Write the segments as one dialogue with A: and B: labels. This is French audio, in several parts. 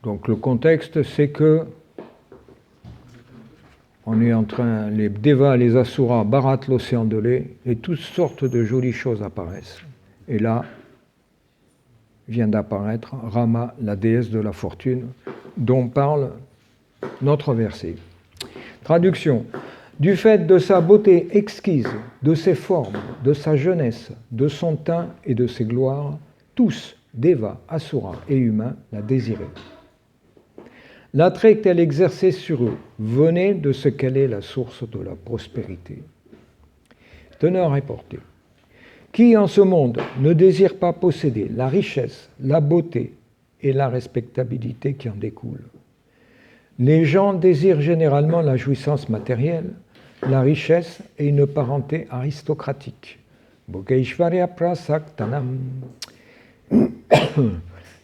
A: Donc le contexte, c'est que on est en train, les Devas, les Asuras barattent l'océan de lait et toutes sortes de jolies choses apparaissent. Et là, vient d'apparaître Rama, la déesse de la fortune, dont parle notre verset. Traduction. Du fait de sa beauté exquise, de ses formes, de sa jeunesse, de son teint et de ses gloires, tous, Devas, Asuras et humains, la désiraient. L'attrait qu'elle exerçait sur eux venait de ce qu'elle est la source de la prospérité. Teneur est portée. Qui en ce monde ne désire pas posséder la richesse, la beauté et la respectabilité qui en découlent? Les gens désirent généralement la jouissance matérielle, la richesse et une parenté aristocratique. Bhogaishvarya prasaktanam.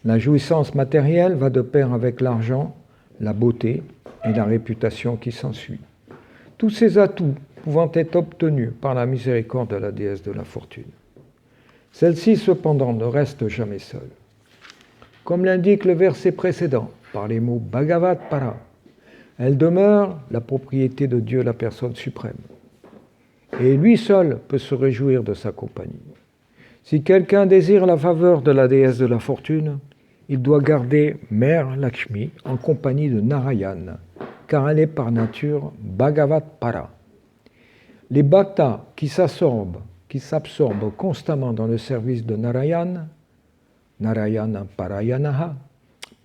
A: La jouissance matérielle va de pair avec l'argent, la beauté et la réputation qui s'ensuit. Tous ces atouts pouvant être obtenus par la miséricorde de la déesse de la fortune. Celle-ci, cependant, ne reste jamais seule. Comme l'indique le verset précédent, par les mots Bhagavat Para, elle demeure la propriété de Dieu, la personne suprême. Et lui seul peut se réjouir de sa compagnie. Si quelqu'un désire la faveur de la déesse de la fortune, il doit garder Mère Lakshmi en compagnie de Narayana, car elle est par nature Bhagavat Para. Les bhaktas qui s'absorbent constamment dans le service de Narayana, Narayana Parayanaha,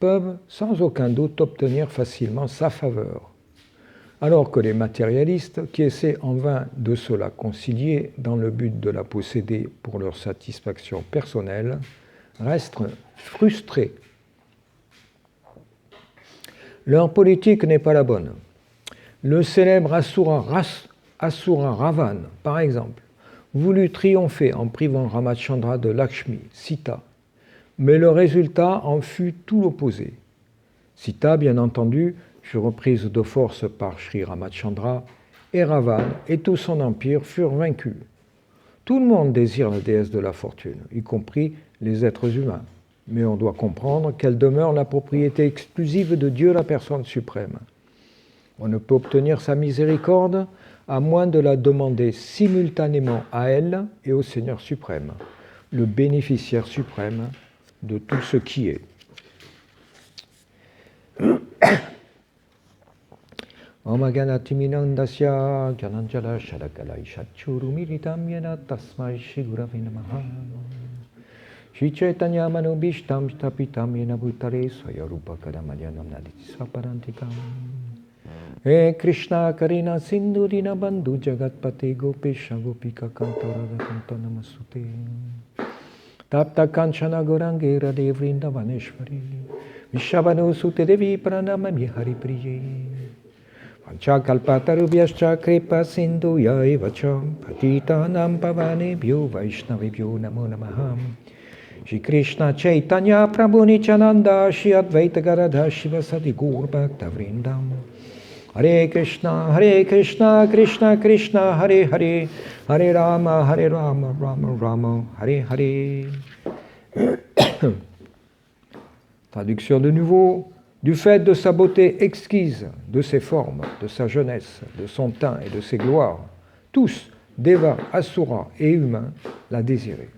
A: peuvent sans aucun doute obtenir facilement sa faveur, alors que les matérialistes, qui essaient en vain de se la concilier dans le but de la posséder pour leur satisfaction personnelle, restent frustrés. Leur politique n'est pas la bonne. Le célèbre Asura Ravan, par exemple, voulut triompher en privant Ramachandra de Lakshmi, Sita, mais le résultat en fut tout l'opposé. Sita, bien entendu, fut reprise de force par Sri Ramachandra, et Ravan et tout son empire furent vaincus. Tout le monde désire la déesse de la fortune, y compris les êtres humains, mais on doit comprendre qu'elle demeure la propriété exclusive de Dieu, la personne suprême. On ne peut obtenir sa miséricorde à moins de la demander simultanément à elle et au Seigneur suprême, le bénéficiaire suprême de tout ce qui est. Om Ganatiminandasya Gyananjala Shalakalai Shachurumiritam Yena Tasmai Shigurave Namaha Shri Chaitanya Manubhishtam Stapitam Yena Bhutare Swayarupa Kadamadyanam Naditi Swaparantikam He Krishna Karina Sindurina Bandhu Jagatpate Gopesha Gopika Kantarada Kantanamasute Tapta Kanchana Gorange Radhe Vrindavaneshwari Vishabhanu Sute Devi Pranamami Hari Priye Vanchakalpatarubhyascha Kripa Sindhuya Evacha Patitanam Pavanebhyo Vaishnavibhyo Namo Namaha Shri Krishna Chaitanya Prabhu Nityananda Shri Advaita Gadadhar Shivasadi Gaur Bhakta Vrindam Hare Krishna, Krishna Krishna, Hare Hare, Hare Rama, Rama Rama, Hare Hare. Traduction de nouveau. Du fait de sa beauté exquise, de ses formes, de sa jeunesse, de son teint et de ses gloires, tous, Devas, Asuras et humains, la désiraient.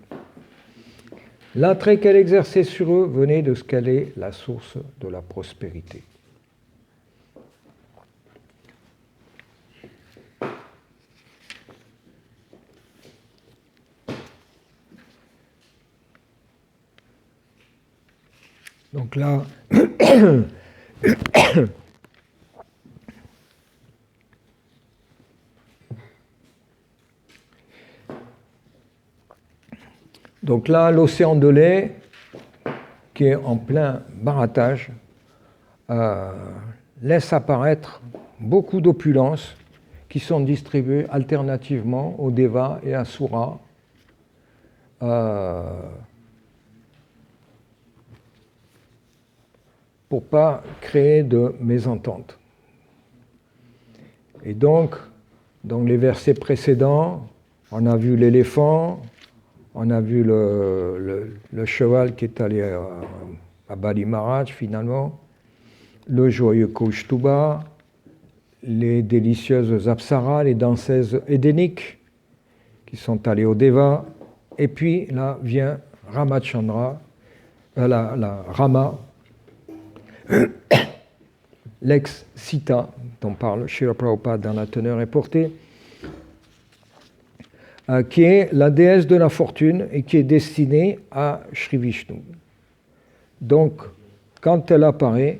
A: L'attrait qu'elle exerçait sur eux venait de ce qu'elle est la source de la prospérité. Donc là, l'océan de lait, qui est en plein barattage, laisse apparaître beaucoup d'opulences qui sont distribuées alternativement aux Devas et à Asuras. Pour ne pas créer de mésentente. Et donc, dans les versets précédents, on a vu l'éléphant, on a vu le cheval qui est allé à Bali Maharaj finalement, le joyeux Kaushtuba, les délicieuses apsaras, les danseuses édéniques qui sont allées au Deva, et puis là vient Ramachandra, la Rama, l'ex-Sita, dont parle Srila Prabhupada dans la teneur et portée, qui est la déesse de la fortune et qui est destinée à Sri Vishnu. Donc, quand elle apparaît,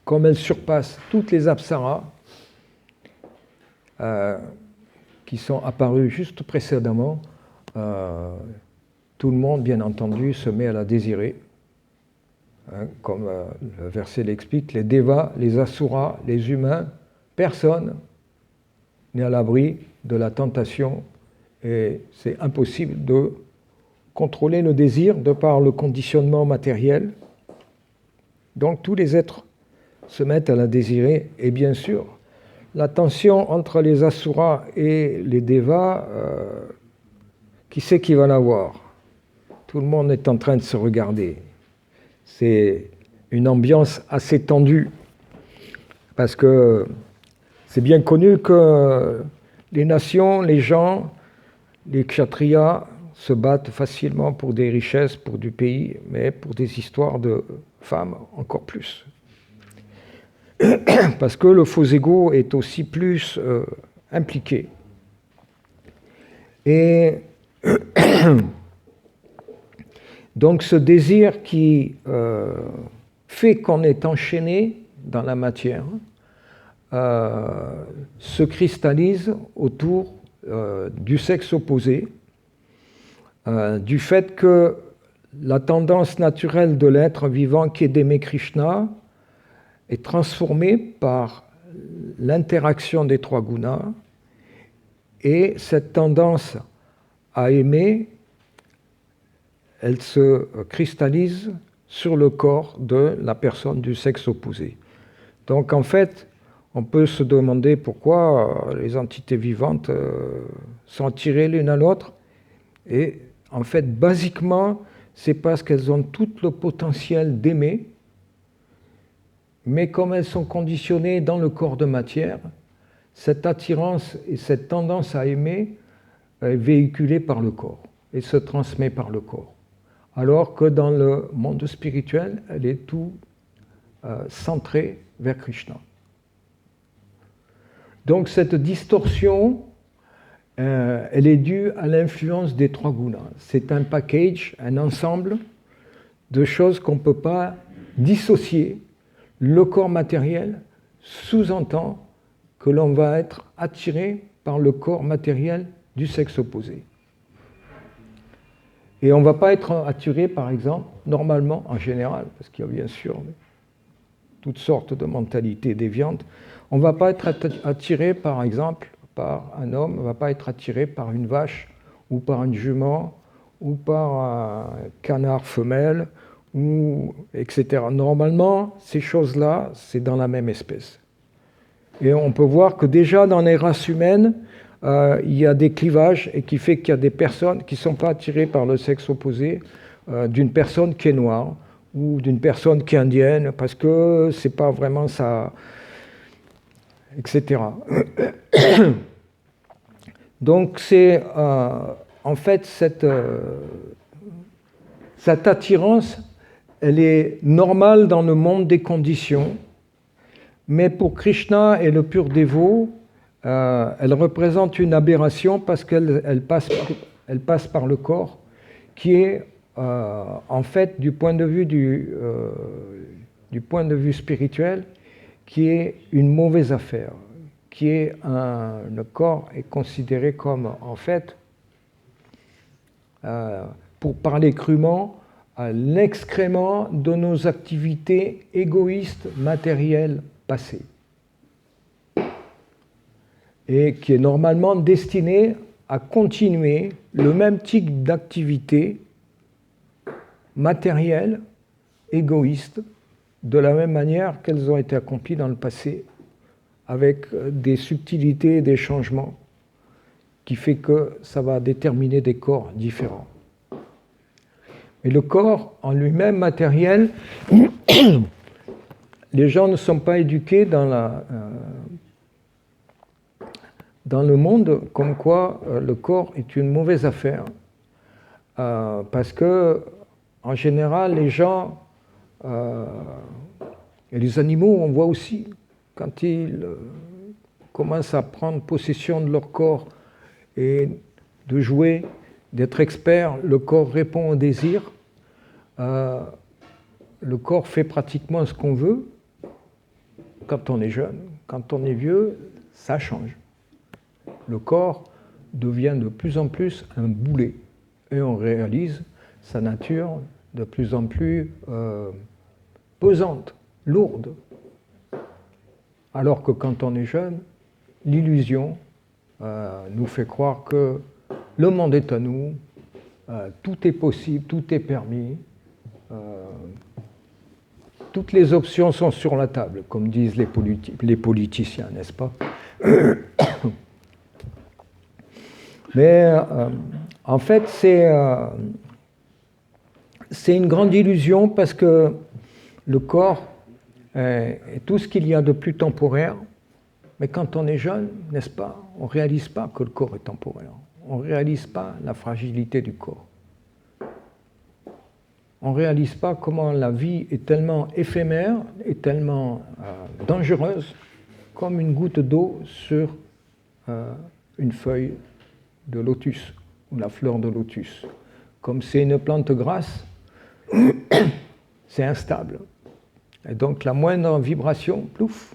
A: comme elle surpasse toutes les apsaras qui sont apparues juste précédemment, tout le monde, bien entendu, se met à la désirer. Comme le verset l'explique, les devas, les asuras, les humains, personne n'est à l'abri de la tentation et c'est impossible de contrôler le désir de par le conditionnement matériel. Donc tous les êtres se mettent à la désirer et bien sûr, la tension entre les asuras et les devas, qui c'est qui va l'avoir? Tout le monde est en train de se regarder. C'est une ambiance assez tendue parce que c'est bien connu que les nations, les gens, les kshatriyas se battent facilement pour des richesses, pour du pays, mais pour des histoires de femmes encore plus. Parce que le faux ego est aussi plus impliqué. Et donc ce désir qui fait qu'on est enchaîné dans la matière se cristallise autour du sexe opposé, du fait que la tendance naturelle de l'être vivant qui est d'aimer Krishna est transformée par l'interaction des trois gunas et cette tendance à aimer, elle se cristallise sur le corps de la personne du sexe opposé. Donc en fait, on peut se demander pourquoi les entités vivantes sont attirées l'une à l'autre. Et en fait, basiquement, c'est parce qu'elles ont tout le potentiel d'aimer, mais comme elles sont conditionnées dans le corps de matière, cette attirance et cette tendance à aimer est véhiculée par le corps et se transmet par le corps. Alors que dans le monde spirituel, elle est tout centrée vers Krishna. Donc cette distorsion, elle est due à l'influence des trois gunas. C'est un package, un ensemble de choses qu'on ne peut pas dissocier. Le corps matériel sous-entend que l'on va être attiré par le corps matériel du sexe opposé. Et on ne va pas être attiré, par exemple, normalement, en général, parce qu'il y a bien sûr toutes sortes de mentalités déviantes, on ne va pas être attiré, par exemple, par un homme, on ne va pas être attiré par une vache, ou par une jument, ou par un canard femelle, ou etc. Normalement, ces choses-là, c'est dans la même espèce. Et on peut voir que déjà dans les races humaines, il y a des clivages et qui fait qu'il y a des personnes qui ne sont pas attirées par le sexe opposé d'une personne qui est noire ou d'une personne qui est indienne parce que ce n'est pas vraiment ça, etc. Donc c'est en fait cette attirance, elle est normale dans le monde des conditions, mais pour Krishna et le pur dévot, elle représente une aberration parce qu'elle passe par le corps, qui est en fait du point de vue spirituel, qui est une mauvaise affaire, qui est le corps est considéré comme en fait, pour parler crûment, l'excrément de nos activités égoïstes matérielles passées. Et qui est normalement destiné à continuer le même type d'activité matérielle, égoïste, de la même manière qu'elles ont été accomplies dans le passé, avec des subtilités et des changements, qui fait que ça va déterminer des corps différents. Mais le corps en lui-même matériel, les gens ne sont pas éduqués dans le monde comme quoi le corps est une mauvaise affaire. Parce que, en général, les gens et les animaux, on voit aussi, quand ils commencent à prendre possession de leur corps et de jouer, d'être experts, le corps répond au désir. Le corps fait pratiquement ce qu'on veut quand on est jeune. Quand on est vieux, ça change. Le corps devient de plus en plus un boulet et on réalise sa nature de plus en plus pesante, lourde. Alors que quand on est jeune, l'illusion nous fait croire que le monde est à nous, tout est possible, tout est permis, toutes les options sont sur la table, comme disent les politiciens, n'est-ce pas? Mais en fait, c'est une grande illusion parce que le corps est tout ce qu'il y a de plus temporaire. Mais quand on est jeune, n'est-ce pas, on ne réalise pas que le corps est temporaire. On ne réalise pas la fragilité du corps. On ne réalise pas comment la vie est tellement éphémère et tellement dangereuse comme une goutte d'eau sur une feuille de lotus ou la fleur de lotus. Comme c'est une plante grasse, c'est instable. Et donc la moindre vibration, plouf,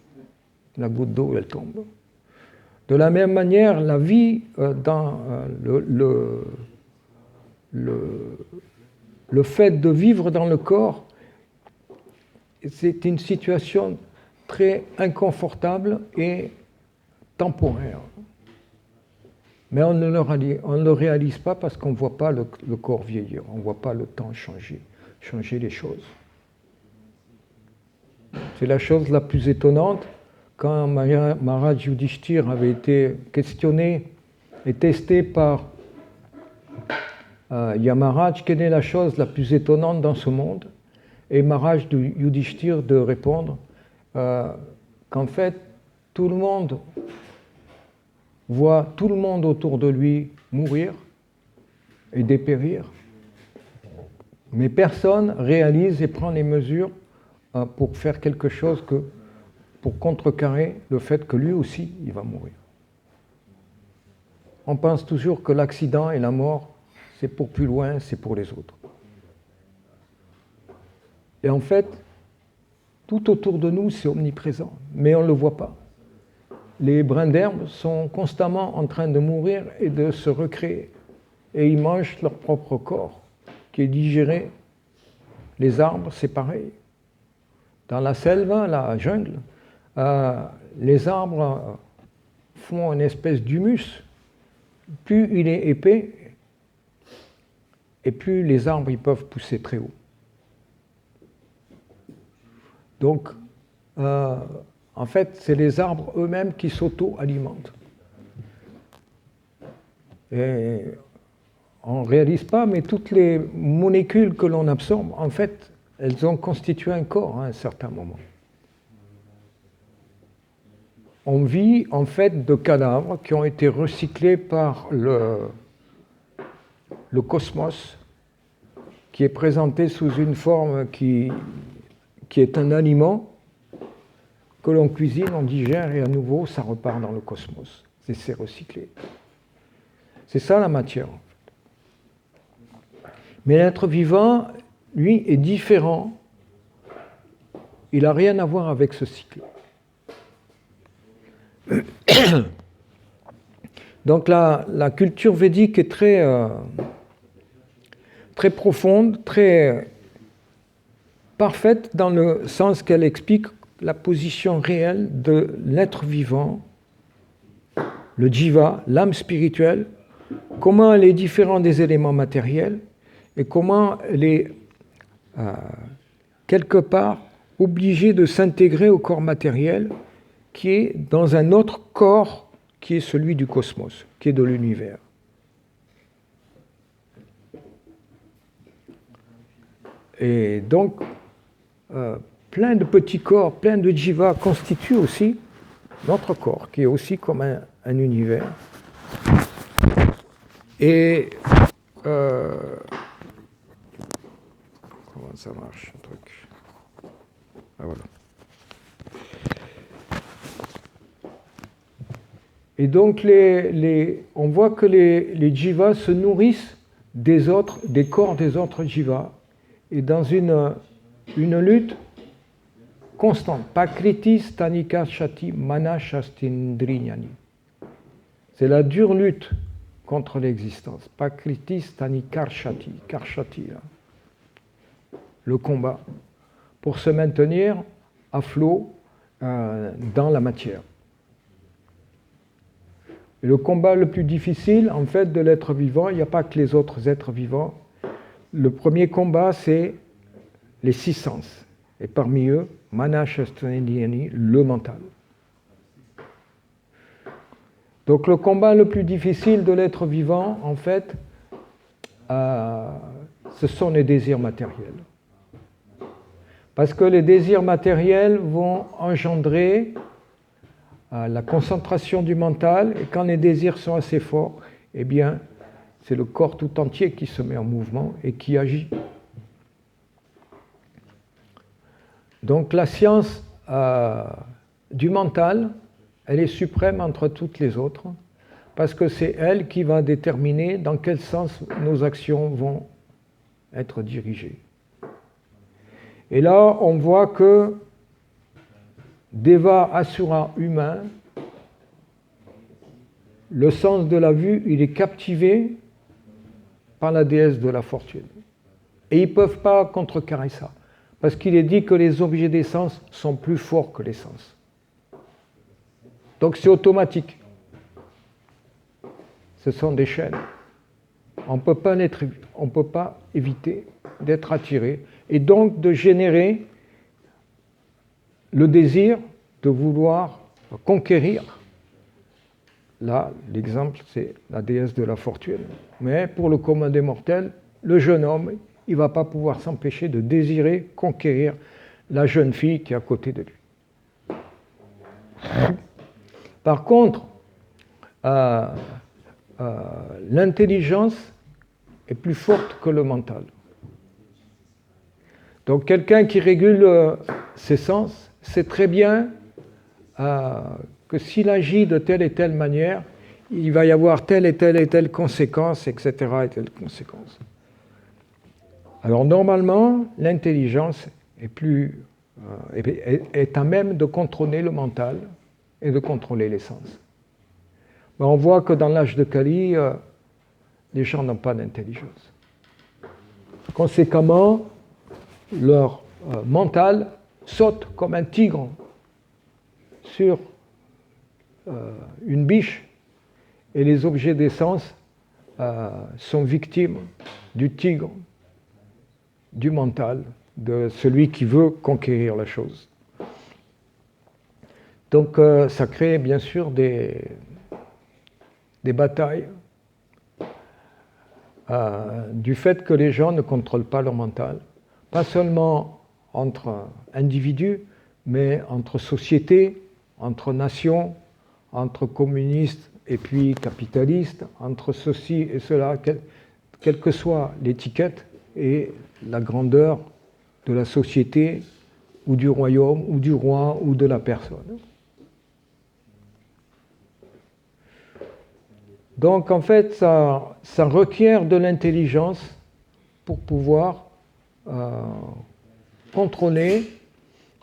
A: la goutte d'eau, elle tombe. De la même manière, la vie dans le fait de vivre dans le corps, c'est une situation très inconfortable et temporaire. Mais on ne le réalise pas parce qu'on ne voit pas le corps vieillir, on ne voit pas le temps changer les choses. C'est la chose la plus étonnante. Quand Maharaj Yudhishthira avait été questionné et testé par Yamaraj, quelle est la chose la plus étonnante dans ce monde? Et Maharaj Yudhishthira de répondre qu'en fait, tout le monde voit tout le monde autour de lui mourir et dépérir, mais personne réalise et prend les mesures pour faire quelque chose pour contrecarrer le fait que lui aussi, il va mourir. On pense toujours que l'accident et la mort, c'est pour plus loin, c'est pour les autres. Et en fait, tout autour de nous, c'est omniprésent, mais on ne le voit pas. Les brins d'herbe sont constamment en train de mourir et de se recréer. Et ils mangent leur propre corps, qui est digéré. Les arbres, c'est pareil. Dans la selva, la jungle, les arbres font une espèce d'humus. Plus il est épais, et plus les arbres ils peuvent pousser très haut. Donc, en fait, c'est les arbres eux-mêmes qui s'auto-alimentent. Et on ne réalise pas, mais toutes les molécules que l'on absorbe, en fait, elles ont constitué un corps à un certain moment. On vit en fait de cadavres qui ont été recyclés par le cosmos, qui est présenté sous une forme qui est un aliment que l'on cuisine, on digère et à nouveau ça repart dans le cosmos. C'est recyclé. C'est ça la matière. Mais l'être vivant, lui, est différent. Il n'a rien à voir avec ce cycle. Donc la culture védique est très profonde, très parfaite dans le sens qu'elle explique la position réelle de l'être vivant, le jiva, l'âme spirituelle, comment elle est différente des éléments matériels et comment elle est quelque part obligée de s'intégrer au corps matériel qui est dans un autre corps qui est celui du cosmos, qui est de l'univers. Et donc, plein de petits corps, plein de jivas constituent aussi notre corps, qui est aussi comme un univers. Et comment ça marche, un truc? Ah, voilà. Et donc, on voit que les jivas se nourrissent des corps des autres jivas, et dans une lutte constante. Pakriti stanika shati mana shastindrinyani. C'est la dure lutte contre l'existence. Pakriti stanika shati. Karshati, le combat, pour se maintenir à flot dans la matière. Et le combat le plus difficile, en fait, de l'être vivant, il n'y a pas que les autres êtres vivants. Le premier combat, c'est les 6 sens. Et parmi eux, Mana Shastandhyani, le mental. Donc le combat le plus difficile de l'être vivant, en fait, ce sont les désirs matériels. Parce que les désirs matériels vont engendrer la concentration du mental, et quand les désirs sont assez forts, eh bien, c'est le corps tout entier qui se met en mouvement et qui agit. Donc la science du mental, elle est suprême entre toutes les autres, parce que c'est elle qui va déterminer dans quel sens nos actions vont être dirigées. Et là, on voit que Deva Asura humain, le sens de la vue, il est captivé par la déesse de la fortune. Et ils ne peuvent pas contrecarrer ça, parce qu'il est dit que les objets des sens sont plus forts que les sens. Donc c'est automatique. Ce sont des chaînes. On ne peut pas éviter d'être attiré, et donc de générer le désir de vouloir conquérir. Là, l'exemple, c'est la déesse de la fortune. Mais pour le commun des mortels, le jeune homme, il ne va pas pouvoir s'empêcher de désirer conquérir la jeune fille qui est à côté de lui. Par contre, l'intelligence est plus forte que le mental. Donc quelqu'un qui régule ses sens sait très bien que s'il agit de telle et telle manière, il va y avoir telle et telle conséquence, etc. et telle conséquence. Alors normalement, l'intelligence est à même de contrôler le mental et de contrôler les sens. Mais on voit que dans l'âge de Kali, les gens n'ont pas d'intelligence. Conséquemment, leur mental saute comme un tigre sur une biche, et les objets des sens sont victimes du tigre, du mental, de celui qui veut conquérir la chose. Donc ça crée bien sûr des batailles du fait que les gens ne contrôlent pas leur mental, pas seulement entre individus, mais entre sociétés, entre nations, entre communistes et puis capitalistes, entre ceci et cela, quelle que soit l'étiquette et la grandeur de la société ou du royaume ou du roi ou de la personne. Donc en fait, ça requiert de l'intelligence pour pouvoir contrôler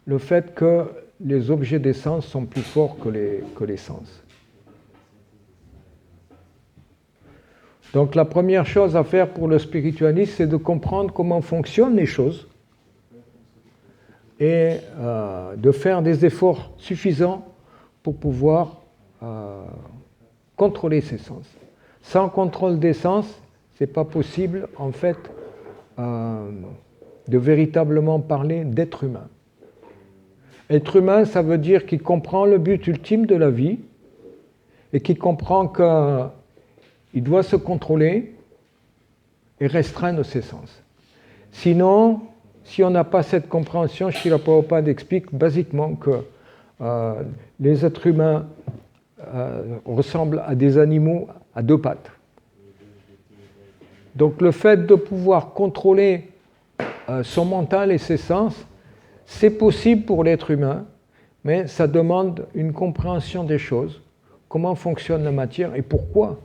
A: le fait que les objets des sens sont plus forts que les sens. Donc la première chose à faire pour le spiritualiste, c'est de comprendre comment fonctionnent les choses et de faire des efforts suffisants pour pouvoir contrôler ses sens. Sans contrôle des sens, ce n'est pas possible en fait de véritablement parler d'être humain. Être humain, ça veut dire qu'il comprend le but ultime de la vie et qu'il comprend qu'il doit se contrôler et restreindre ses sens. Sinon, si on n'a pas cette compréhension, Srila Prabhupada explique basiquement que les êtres humains ressemblent à des animaux à deux pattes. Donc le fait de pouvoir contrôler son mental et ses sens, c'est possible pour l'être humain, mais ça demande une compréhension des choses, comment fonctionne la matière et pourquoi.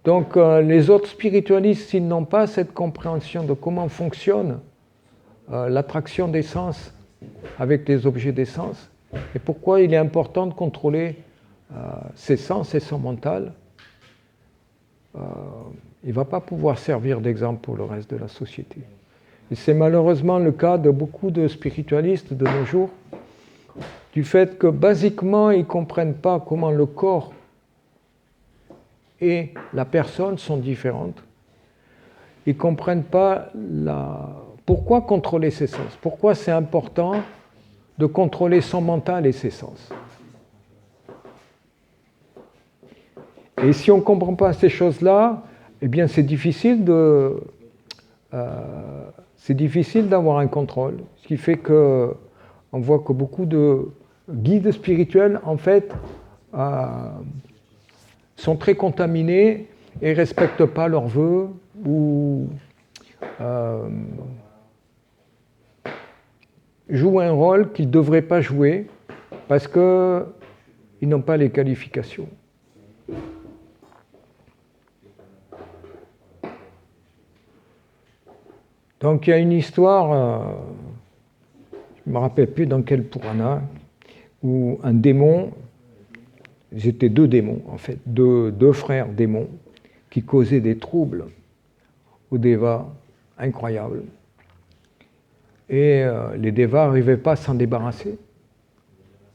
A: Donc les autres spiritualistes, s'ils n'ont pas cette compréhension de comment fonctionne l'attraction des sens avec les objets des sens, et pourquoi il est important de contrôler ses sens et son mental, il ne va pas pouvoir servir d'exemple pour le reste de la société. Et c'est malheureusement le cas de beaucoup de spiritualistes de nos jours, du fait que basiquement ils ne comprennent pas comment le corps et la personne sont différentes. Ils ne comprennent pas pourquoi contrôler ses sens, pourquoi c'est important de contrôler son mental et ses sens. Et si on ne comprend pas ces choses-là, eh bien c'est difficile d'avoir un contrôle. Ce qui fait qu'on voit que beaucoup de guides spirituels, en fait, sont très contaminés et ne respectent pas leurs vœux ou jouent un rôle qu'ils ne devraient pas jouer parce qu'ils n'ont pas les qualifications. Donc il y a une histoire, je ne me rappelle plus dans quel Purana, où un démon, ils étaient deux démons en fait, deux frères démons, qui causaient des troubles aux Devas incroyables. Et les Devas n'arrivaient pas à s'en débarrasser.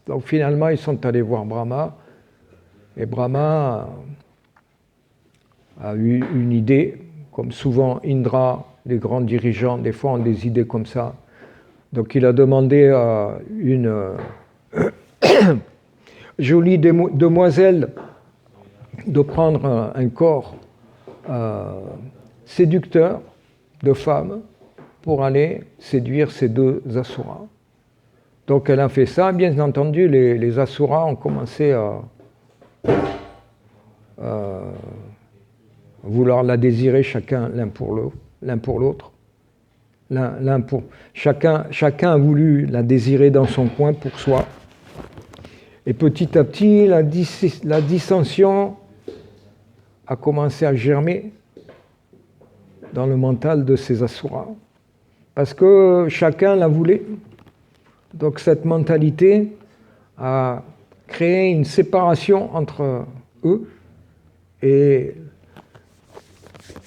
A: Donc finalement, ils sont allés voir Brahma, et Brahma a eu une idée, comme souvent Indra, les grands dirigeants, des fois ont des idées comme ça. Donc il a demandé à une jolie demoiselle de prendre un corps séducteur de femme pour aller séduire ces deux asuras. Donc elle a fait ça, bien entendu, les asuras ont commencé à vouloir la désirer chacun l'un pour l'autre. Chacun a voulu la désirer dans son coin pour soi. Et petit à petit, la dissension a commencé à germer dans le mental de ces asuras. Parce que chacun la voulait. Donc cette mentalité a créé une séparation entre eux. Et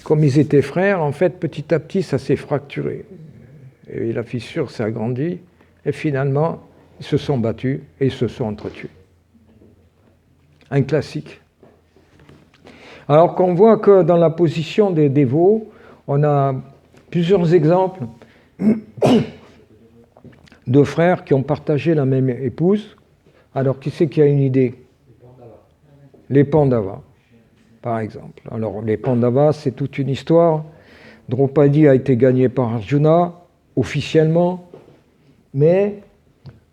A: comme ils étaient frères, en fait, petit à petit, ça s'est fracturé. Et la fissure s'est agrandie. Et finalement, ils se sont battus et ils se sont entretués. Un classique. Alors qu'on voit que dans la position des dévots, on a plusieurs exemples de frères qui ont partagé la même épouse. Alors, qui c'est qui a une idée? Les Pandavas, par exemple. Alors, les Pandavas, c'est toute une histoire. Draupadi a été gagnée par Arjuna, officiellement, mais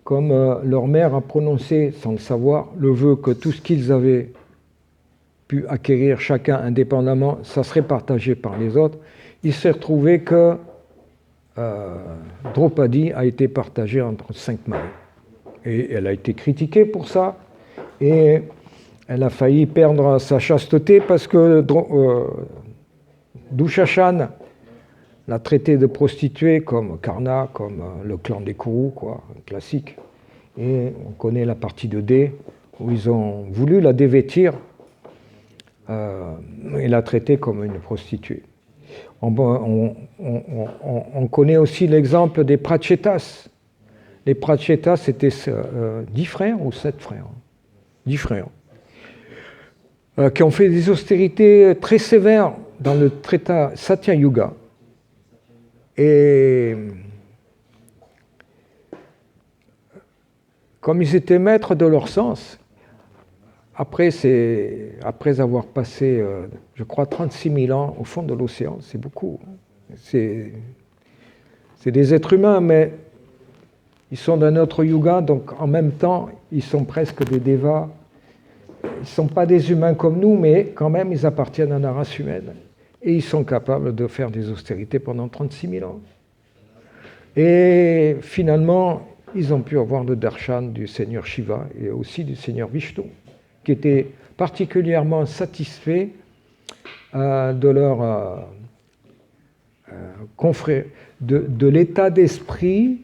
A: comme leur mère a prononcé, sans le savoir, le vœu que tout ce qu'ils avaient pu acquérir chacun indépendamment, ça serait partagé par les autres, il s'est retrouvé que Draupadi a été partagée entre 5 maris. Et elle a été critiquée pour ça, et elle a failli perdre sa chasteté parce que Dushashan l'a traitée de prostituée comme Karna, comme le clan des Kourous, quoi, classique. Et on connaît la partie de D où ils ont voulu la dévêtir et la traiter comme une prostituée. On connaît aussi l'exemple des Prachetas. Les Prachetas, c'était 10 frères ou 7 frères 10 frères. Qui ont fait des austérités très sévères dans le Treta Satya Yuga. Et comme ils étaient maîtres de leur sens, après avoir passé, je crois, 36 000 ans au fond de l'océan, c'est beaucoup, C'est des êtres humains, mais ils sont d'un autre yuga, donc en même temps, ils sont presque des devas. Ils ne sont pas des humains comme nous, mais quand même, ils appartiennent à la race humaine. Et ils sont capables de faire des austérités pendant 36 000 ans. Et finalement, ils ont pu avoir le darshan du Seigneur Shiva et aussi du Seigneur Vishnu, qui étaient particulièrement satisfaits de leur confrère, de l'état d'esprit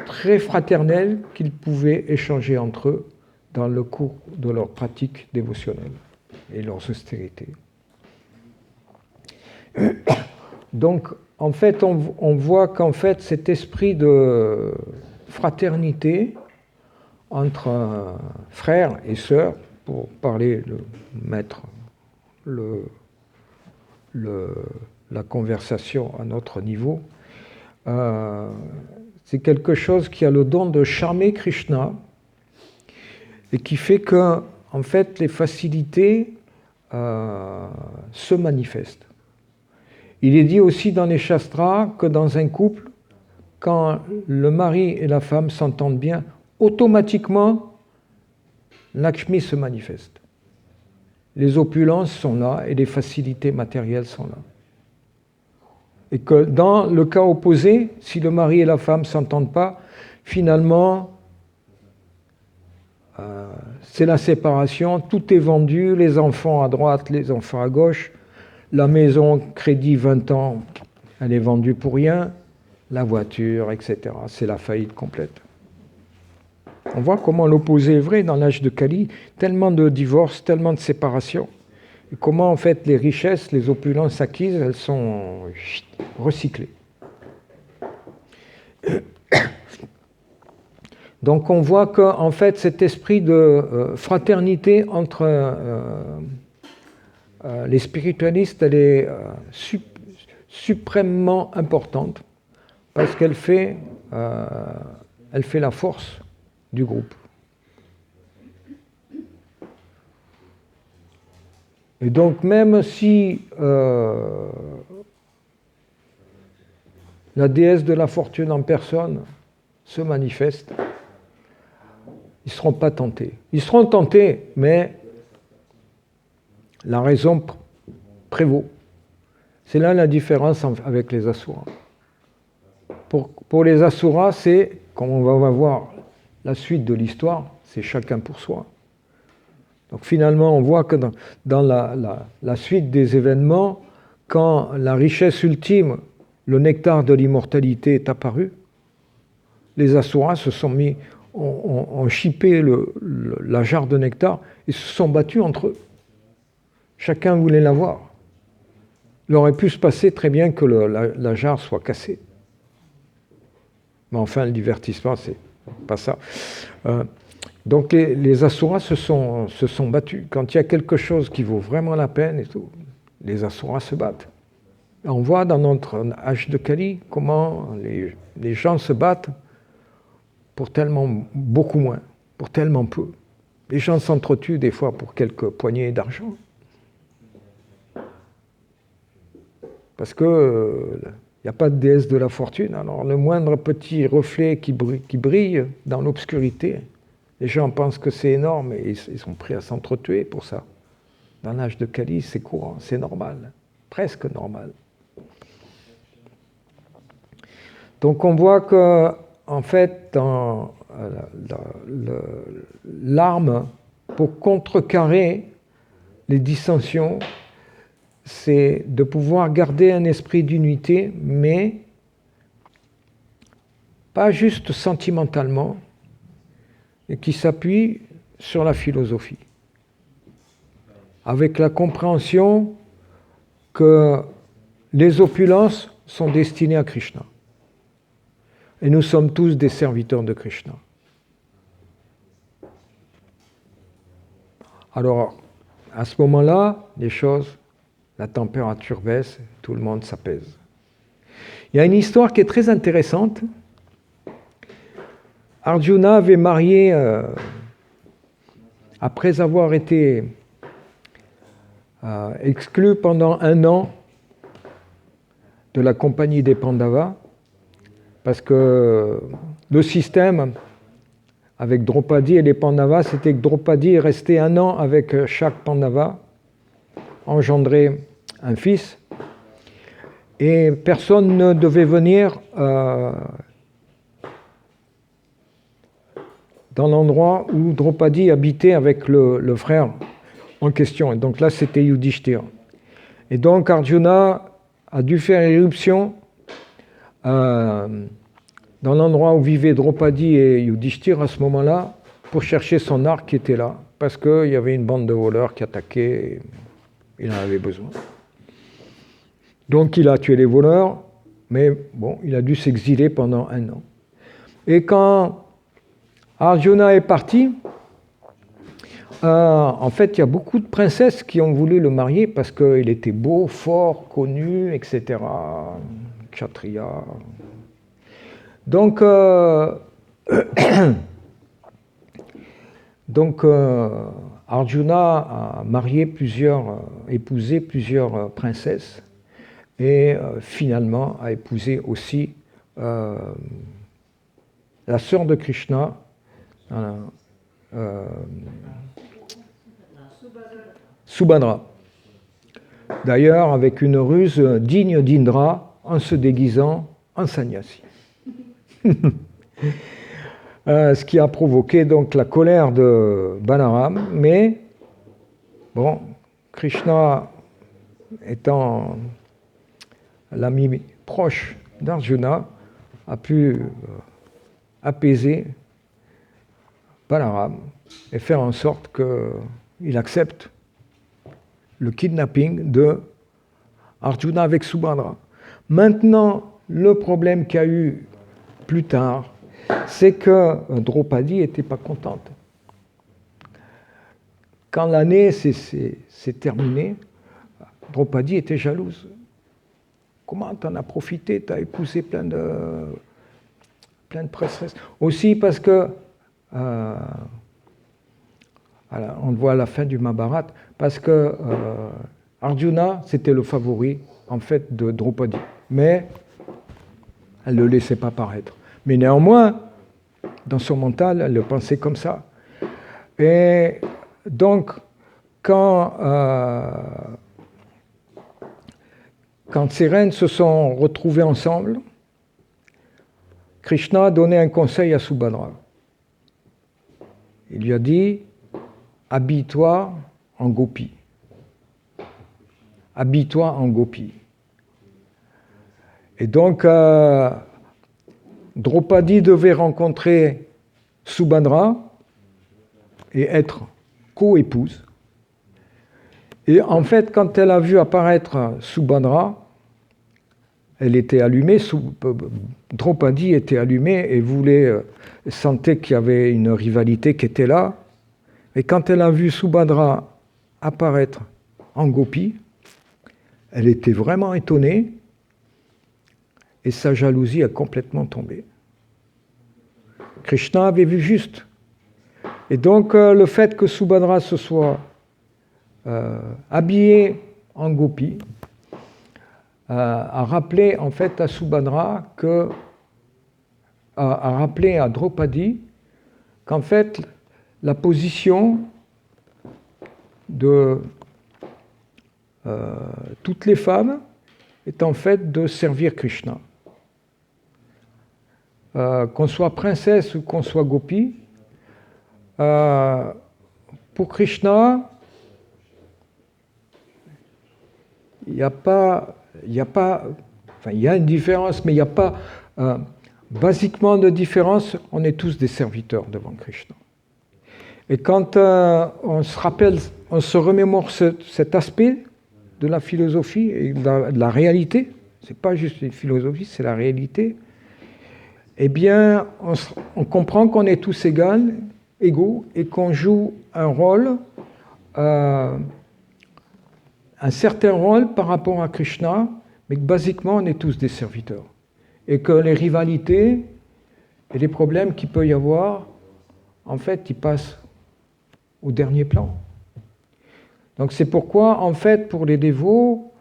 A: très fraternel qu'ils pouvaient échanger entre eux dans le cours de leurs pratiques dévotionnelles et leurs austérités. Donc, en fait, on voit qu'en fait, cet esprit de fraternité entre frères et sœurs, pour parler, mettre la conversation à notre niveau, c'est quelque chose qui a le don de charmer Krishna et qui fait que, en fait, les facilités se manifestent. Il est dit aussi dans les Shastras que dans un couple, quand le mari et la femme s'entendent bien, automatiquement, Lakshmi se manifeste. Les opulences sont là et les facilités matérielles sont là. Et que dans le cas opposé, si le mari et la femme ne s'entendent pas, finalement, c'est la séparation, tout est vendu, les enfants à droite, les enfants à gauche, la maison, crédit 20 ans, elle est vendue pour rien, la voiture, etc. C'est la faillite complète. On voit comment l'opposé est vrai dans l'âge de Kali, tellement de divorces, tellement de séparations, et comment en fait les richesses, les opulences acquises, elles sont recyclées. Donc on voit qu'en fait cet esprit de fraternité entre les spiritualistes, elle est suprêmement importante parce qu'elle fait la force du groupe. Et donc même si la déesse de la fortune en personne se manifeste, ils ne seront pas tentés. Ils seront tentés, mais la raison prévaut. C'est là la différence avec les Asuras. Pour les Asuras, c'est, comme on va voir la suite de l'histoire, c'est chacun pour soi. Donc finalement, on voit que dans la suite des événements, quand la richesse ultime, le nectar de l'immortalité est apparu, les Asuras se sont mis, ont chippé la jarre de nectar et se sont battus entre eux. Chacun voulait l'avoir. Il aurait pu se passer très bien que la jarre soit cassée. Mais enfin, le divertissement, c'est pas ça. Donc les Asuras se sont battus. Quand il y a quelque chose qui vaut vraiment la peine et tout, les Asuras se battent. Et on voit dans notre âge de Kali comment les gens se battent pour tellement beaucoup moins, pour tellement peu. Les gens s'entretuent des fois pour quelques poignées d'argent. Parce que il n'y a pas de déesse de la fortune. Alors le moindre petit reflet qui brille dans l'obscurité, les gens pensent que c'est énorme et ils sont prêts à s'entretuer pour ça. Dans l'âge de Kali, c'est courant, c'est normal, presque normal. Donc on voit que, en fait, dans l'arme pour contrecarrer les dissensions, c'est de pouvoir garder un esprit d'unité, mais pas juste sentimentalement, et qui s'appuie sur la philosophie, avec la compréhension que les opulences sont destinées à Krishna. Et nous sommes tous des serviteurs de Krishna. Alors, à ce moment-là, la température baisse, tout le monde s'apaise. Il y a une histoire qui est très intéressante. Arjuna avait marié, après avoir été exclu pendant 1 an de la compagnie des Pandavas, parce que le système avec Draupadi et les Pandavas, c'était que Draupadi est resté 1 an avec chaque Pandava, engendré un fils, et personne ne devait venir dans l'endroit où Draupadi habitait avec le frère en question. Et donc là, c'était Yudhishthira. Et donc Arjuna a dû faire irruption dans l'endroit où vivaient Draupadi et Yudhishthira à ce moment-là, pour chercher son arc qui était là, parce qu'il y avait une bande de voleurs qui attaquait, et il en avait besoin. Donc il a tué les voleurs, mais bon, il a dû s'exiler pendant 1 an. Et quand Arjuna est parti, en fait, il y a beaucoup de princesses qui ont voulu le marier parce qu'il était beau, fort, connu, etc. Kshatriya. Donc, Arjuna a épousé plusieurs princesses et finalement a épousé aussi la sœur de Krishna, Subhadra. D'ailleurs, avec une ruse digne d'Indra, en se déguisant en sannyasi. Ce qui a provoqué donc la colère de Balaram, mais bon, Krishna étant l'ami proche d'Arjuna, a pu apaiser Balaram et faire en sorte qu'il accepte le kidnapping de Arjuna avec Subhadra. Maintenant, le problème qu'il y a eu plus tard, c'est que Draupadi n'était pas contente. Quand l'année s'est terminée, Draupadi était jalouse. Comment t'en as profité? T'as épousé plein de princesses. Aussi parce que, on le voit à la fin du Mahabharata, parce que Arjuna, c'était le favori, en fait, de Draupadi. Mais elle ne le laissait pas paraître. Mais néanmoins, dans son mental, elle le pensait comme ça. Et donc, quand ces reines se sont retrouvées ensemble, Krishna a donné un conseil à Subhadra. Il lui a dit, habille-toi en gopi. Habille-toi en gopi. Et donc, Draupadi devait rencontrer Subhadra et être co-épouse. Et en fait, quand elle a vu apparaître Subhadra, elle était allumée, Draupadi était allumée et sentait qu'il y avait une rivalité qui était là. Et quand elle a vu Subhadra apparaître en gopi, elle était vraiment étonnée et sa jalousie a complètement tombé. Krishna avait vu juste. Et donc le fait que Subhadra se soit habillée en gopi a rappelé en fait à Subhadra a rappelé à Draupadi qu'en fait la position de toutes les femmes est en fait de servir Krishna. Qu'on soit princesse ou qu'on soit gopi, pour Krishna, il y a une différence, mais il n'y a pas basiquement de différence. On est tous des serviteurs devant Krishna. Et quand on se remémore cet aspect de la philosophie et de la réalité, c'est pas juste une philosophie, c'est la réalité. Eh bien, on comprend qu'on est tous égaux, et qu'on joue un rôle, un certain rôle par rapport à Krishna, mais que basiquement, on est tous des serviteurs. Et que les rivalités et les problèmes qu'il peut y avoir, en fait, ils passent au dernier plan. Donc c'est pourquoi, en fait, pour les dévots,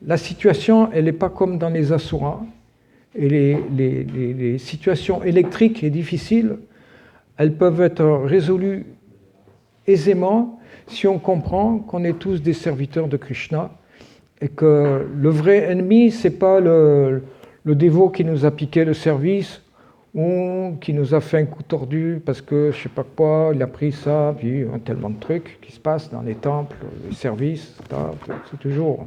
A: la situation, elle n'est pas comme dans les asuras. Et les situations électriques et difficiles, elles peuvent être résolues aisément si on comprend qu'on est tous des serviteurs de Krishna et que le vrai ennemi, c'est pas le dévot qui nous a piqué le service ou qui nous a fait un coup tordu parce que je sais pas quoi, il a pris ça, puis il y a tellement de trucs qui se passent dans les temples, les services, c'est toujours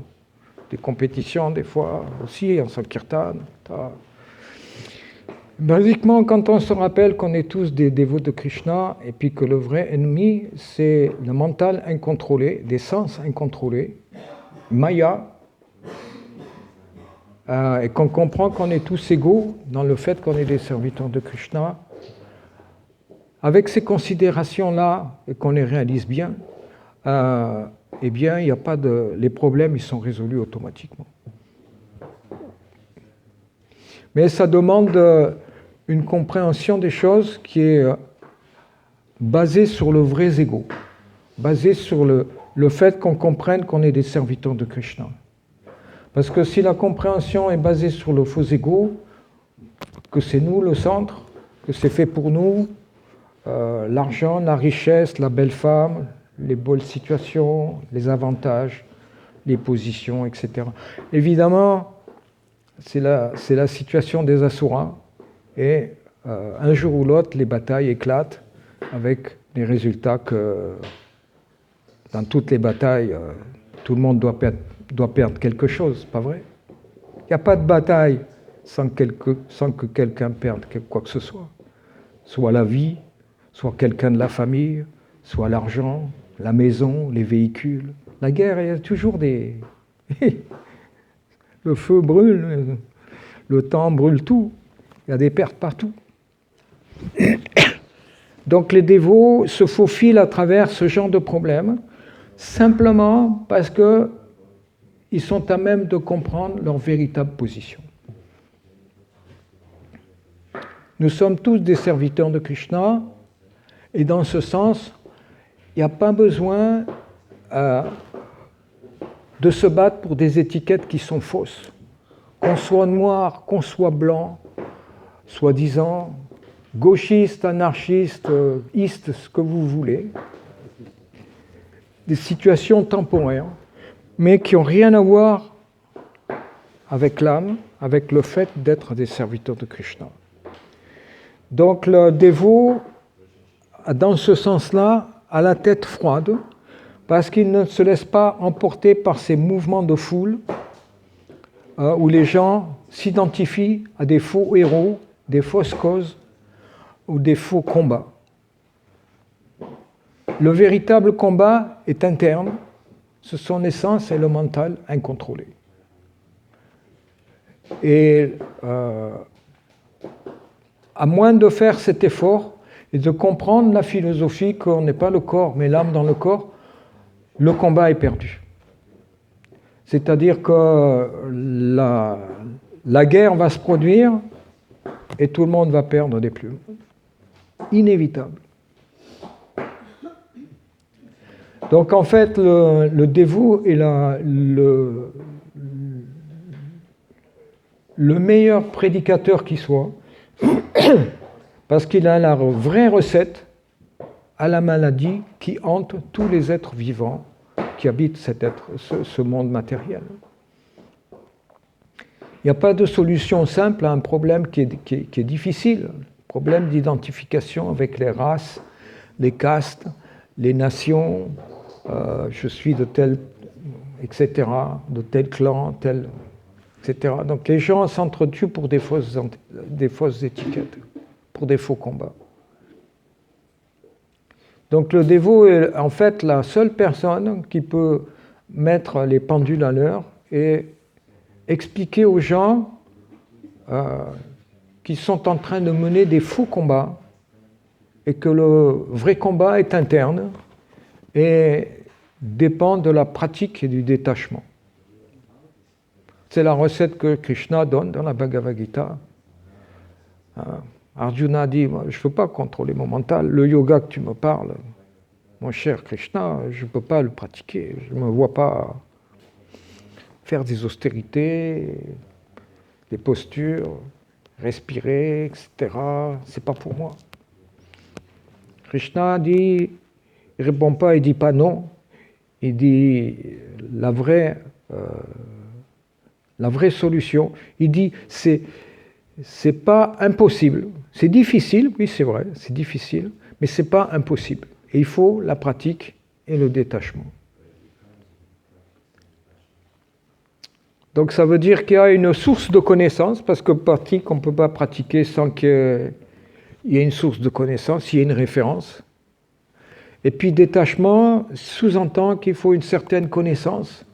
A: des compétitions des fois aussi en Sankirtan. Basiquement, quand on se rappelle qu'on est tous des dévots de Krishna et puis que le vrai ennemi, c'est le mental incontrôlé, des sens incontrôlés, Maya, et qu'on comprend qu'on est tous égaux dans le fait qu'on est des serviteurs de Krishna, avec ces considérations-là et qu'on les réalise bien, eh bien, il n'y a pas de... les problèmes, ils sont résolus automatiquement. Mais ça demande une compréhension des choses qui est basée sur le vrai ego, basée sur le fait qu'on comprenne qu'on est des serviteurs de Krishna. Parce que si la compréhension est basée sur le faux ego, que c'est nous le centre, que c'est fait pour nous, l'argent, la richesse, la belle femme, les bonnes situations, les avantages, les positions, etc. Évidemment, c'est la situation des asuras, et un jour ou l'autre, les batailles éclatent avec les résultats que dans toutes les batailles, tout le monde doit perdre quelque chose, pas vrai? Il n'y a pas de bataille sans que quelqu'un perde quoi que ce soit. Soit la vie, soit quelqu'un de la famille, soit l'argent, la maison, les véhicules. La guerre, il y a toujours des... Le feu brûle, le temps brûle tout. Il y a des pertes partout. Donc les dévots se faufilent à travers ce genre de problème, simplement parce qu'ils sont à même de comprendre leur véritable position. Nous sommes tous des serviteurs de Krishna, et dans ce sens, il n'y a pas besoin de se battre pour des étiquettes qui sont fausses. Qu'on soit noir, qu'on soit blanc, soi-disant gauchiste, anarchiste, ce que vous voulez, des situations temporaires, mais qui n'ont rien à voir avec l'âme, avec le fait d'être des serviteurs de Krishna. Donc le dévot, dans ce sens-là, a la tête froide, parce qu'il ne se laisse pas emporter par ces mouvements de foule, où les gens s'identifient à des faux héros, des fausses causes ou des faux combats. Le véritable combat est interne, ce sont les sens et le mental incontrôlés. Et à moins de faire cet effort et de comprendre la philosophie qu'on n'est pas le corps mais l'âme dans le corps, le combat est perdu. C'est-à-dire que la guerre va se produire et tout le monde va perdre des plumes. Inévitable. Donc en fait, le dévot est le meilleur prédicateur qui soit, parce qu'il a la vraie recette à la maladie qui hante tous les êtres vivants qui habitent ce monde matériel. Il n'y a pas de solution simple à un problème qui est difficile, problème d'identification avec les races, les castes, les nations, je suis de tel, etc., de tel clan, tel, etc. Donc les gens s'entretuent pour des fausses étiquettes, pour des faux combats. Donc le dévot est en fait la seule personne qui peut mettre les pendules à l'heure et expliquer aux gens qui sont en train de mener des faux combats et que le vrai combat est interne et dépend de la pratique et du détachement. C'est la recette que Krishna donne dans la Bhagavad Gita. Arjuna dit, je ne peux pas contrôler mon mental, le yoga que tu me parles, mon cher Krishna, je ne peux pas le pratiquer, je ne me vois pas faire des austérités, des postures, respirer, etc. C'est pas pour moi. Krishna dit, il répond pas, il dit pas non. Il dit la vraie solution. Il dit c'est pas impossible. C'est difficile, oui c'est vrai, c'est difficile, mais c'est pas impossible. Et il faut la pratique et le détachement. Donc ça veut dire qu'il y a une source de connaissance, parce que pratique, on ne peut pas pratiquer sans qu'il y ait une source de connaissance, il y ait une référence. Et puis détachement sous-entend qu'il faut une certaine connaissance,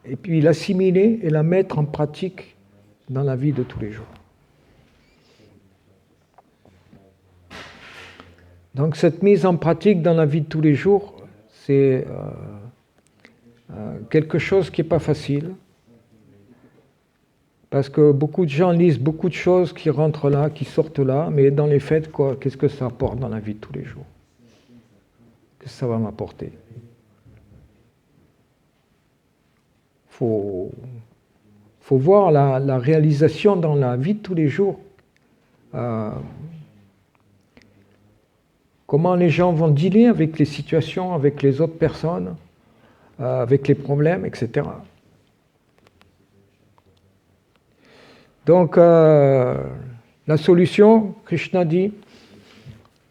A: et puis l'assimiler et la mettre en pratique dans la vie de tous les jours. Donc cette mise en pratique dans la vie de tous les jours, c'est quelque chose qui n'est pas facile. Parce que beaucoup de gens lisent beaucoup de choses qui rentrent là, qui sortent là, mais dans les faits, quoi, qu'est-ce que ça apporte dans la vie de tous les jours? Qu'est-ce que ça va m'apporter? Faut voir la réalisation dans la vie de tous les jours. Comment les gens vont dealer avec les situations, avec les autres personnes, avec les problèmes, etc. Donc, la solution, Krishna dit,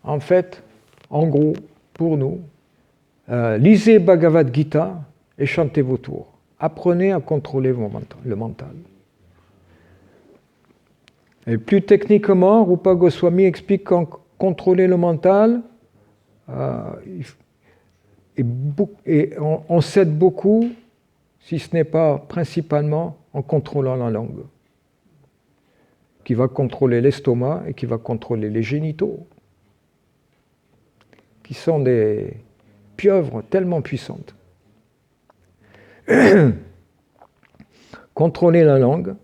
A: en fait, en gros, pour nous, lisez Bhagavad Gita et chantez vos tours. Apprenez à contrôler le mental. Et plus techniquement, Rupa Goswami explique qu'en contrôler le mental, et on s'aide beaucoup, si ce n'est pas principalement, en contrôlant la langue, qui va contrôler l'estomac et qui va contrôler les génitaux, qui sont des pieuvres tellement puissantes. Contrôler la langue,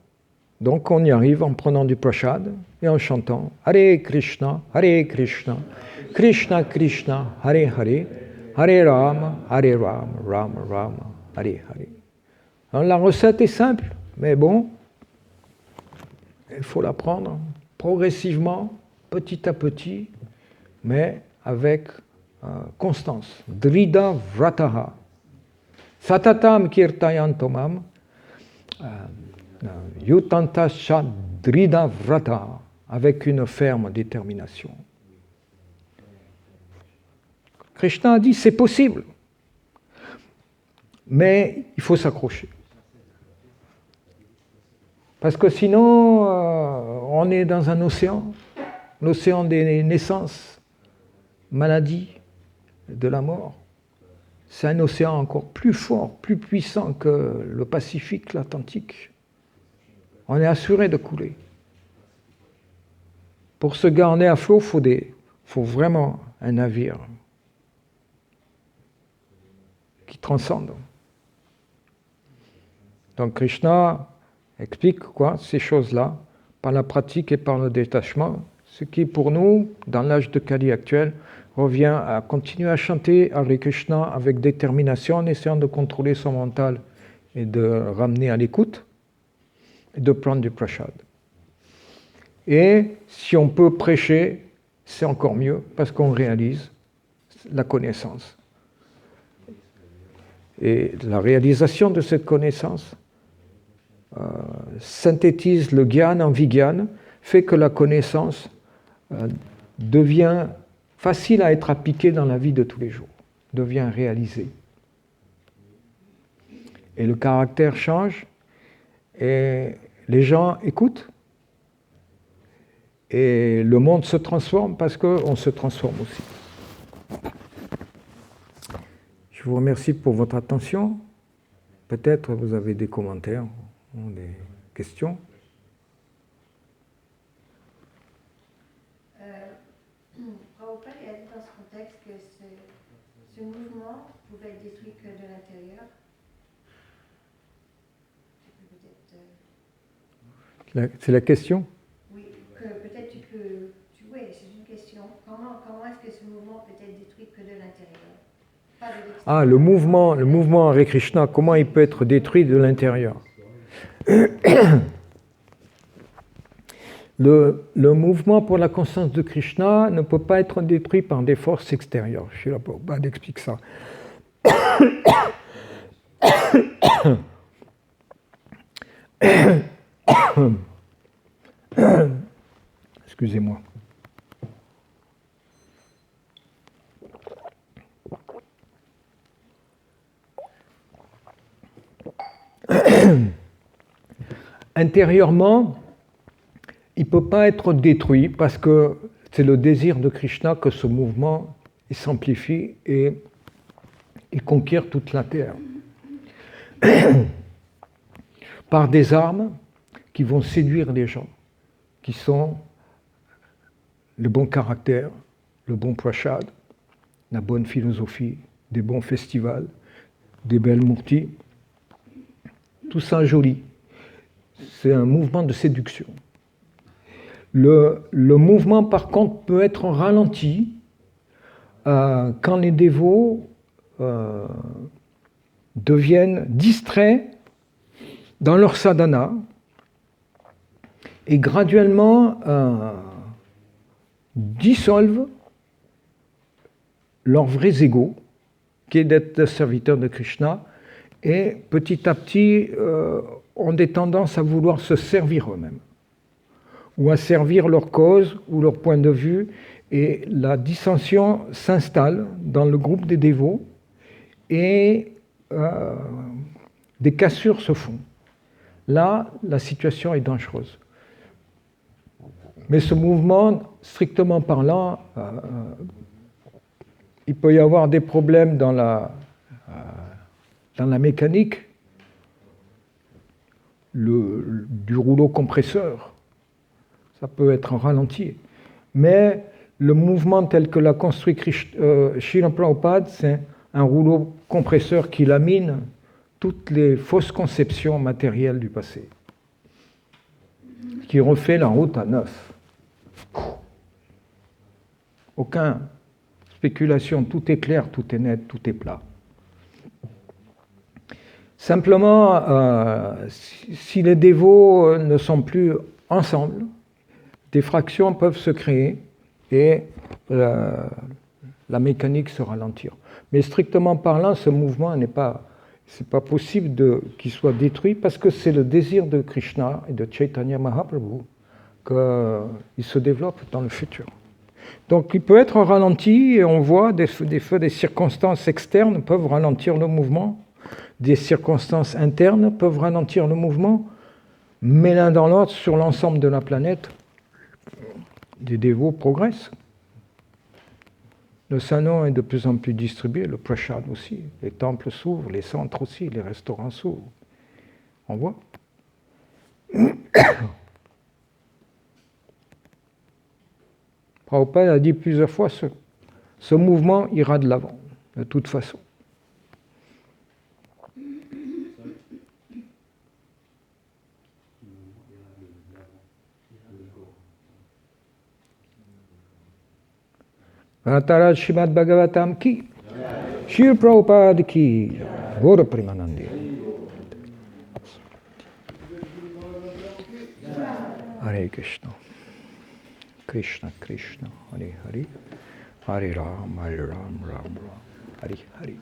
A: donc on y arrive en prenant du prashad et en chantant Hare Krishna, Krishna Krishna, Hare Hare, Hare Rama, Rama Rama, Hare Hare. Alors, la recette est simple, mais bon, il faut la prendre progressivement, petit à petit, mais avec constance. Drida Vrataha. Satatam Kirtayantomam. Yutantascha Drida Vrataha. Avec une ferme détermination. Krishna a dit c'est possible, mais il faut s'accrocher. Parce que sinon, on est dans un océan, l'océan des naissances, maladies, de la mort. C'est un océan encore plus fort, plus puissant que le Pacifique, l'Atlantique. On est assuré de couler. Pour se garder à flot, il faut vraiment un navire qui transcende. Donc Krishna explique ces choses-là par la pratique et par le détachement, ce qui pour nous, dans l'âge de Kali actuel, revient à continuer à chanter Hare Krishna avec détermination en essayant de contrôler son mental et de ramener à l'écoute et de prendre du prashad. Et si on peut prêcher, c'est encore mieux parce qu'on réalise la connaissance. Et la réalisation de cette connaissance synthétise le gyan en vigyan, fait que la connaissance devient facile à être appliquée dans la vie de tous les jours, devient réalisée. Et le caractère change, et les gens écoutent, et le monde se transforme parce qu'on se transforme aussi. Je vous remercie pour votre attention. Peut-être vous avez des commentaires ou des questions.
B: Prabhupada a dit dans ce contexte que ce mouvement pouvait être détruit que de l'intérieur.
A: C'est la question?
B: Oui, que peut-être tu peux... Oui, c'est une question. Comment est-ce que ce mouvement peut être détruit que de l'intérieur? Pas de l'extérieur.
A: Ah, le mouvement Hare Krishna, comment il peut être détruit de l'intérieur? Le mouvement pour la conscience de Krishna ne peut pas être détruit par des forces extérieures. Srila Prabhupada explique ça. Excusez-moi. Intérieurement, il ne peut pas être détruit parce que c'est le désir de Krishna que ce mouvement s'amplifie et il conquiert toute la terre. Par des armes qui vont séduire les gens, qui sont le bon caractère, le bon prashad, la bonne philosophie, des bons festivals, des belles murtis. Tout ça joli. C'est un mouvement de séduction. Le mouvement, par contre, peut être ralenti quand les dévots deviennent distraits dans leur sadhana et graduellement dissolvent leurs vrais égaux, qui est d'être serviteur de Krishna, et petit à petit ont des tendances à vouloir se servir eux-mêmes, ou à servir leur cause ou leur point de vue, et la dissension s'installe dans le groupe des dévots, et des cassures se font. Là, la situation est dangereuse. Mais ce mouvement, strictement parlant, il peut y avoir des problèmes dans la mécanique du rouleau compresseur. Ça peut être ralenti. Mais le mouvement tel que l'a construit Srila Prabhupada, c'est un rouleau compresseur qui lamine toutes les fausses conceptions matérielles du passé, qui refait la route à neuf. Aucune spéculation, tout est clair, tout est net, tout est plat. Simplement, si les dévots ne sont plus ensemble, des fractions peuvent se créer et la mécanique se ralentir. Mais strictement parlant, ce mouvement c'est pas possible qu'il soit détruit parce que c'est le désir de Krishna et de Chaitanya Mahaprabhu qu'il se développe dans le futur. Donc il peut être ralenti et on voit des circonstances externes peuvent ralentir le mouvement, des circonstances internes peuvent ralentir le mouvement, mais l'un dans l'autre, sur l'ensemble de la planète, des dévots progressent. Le sanon est de plus en plus distribué, le prashad aussi, les temples s'ouvrent, les centres aussi, les restaurants s'ouvrent. On voit. Prabhupada a dit plusieurs fois, ce mouvement ira de l'avant, de toute façon. Antaraj Srimad Bhagavatam ki, Srila Prabhupada ki, Gaura Premanandi. Hare Krishna, Krishna Krishna, Hare Hare, Hare Ram, Hare Ram, Ram Ram, Hare Hare.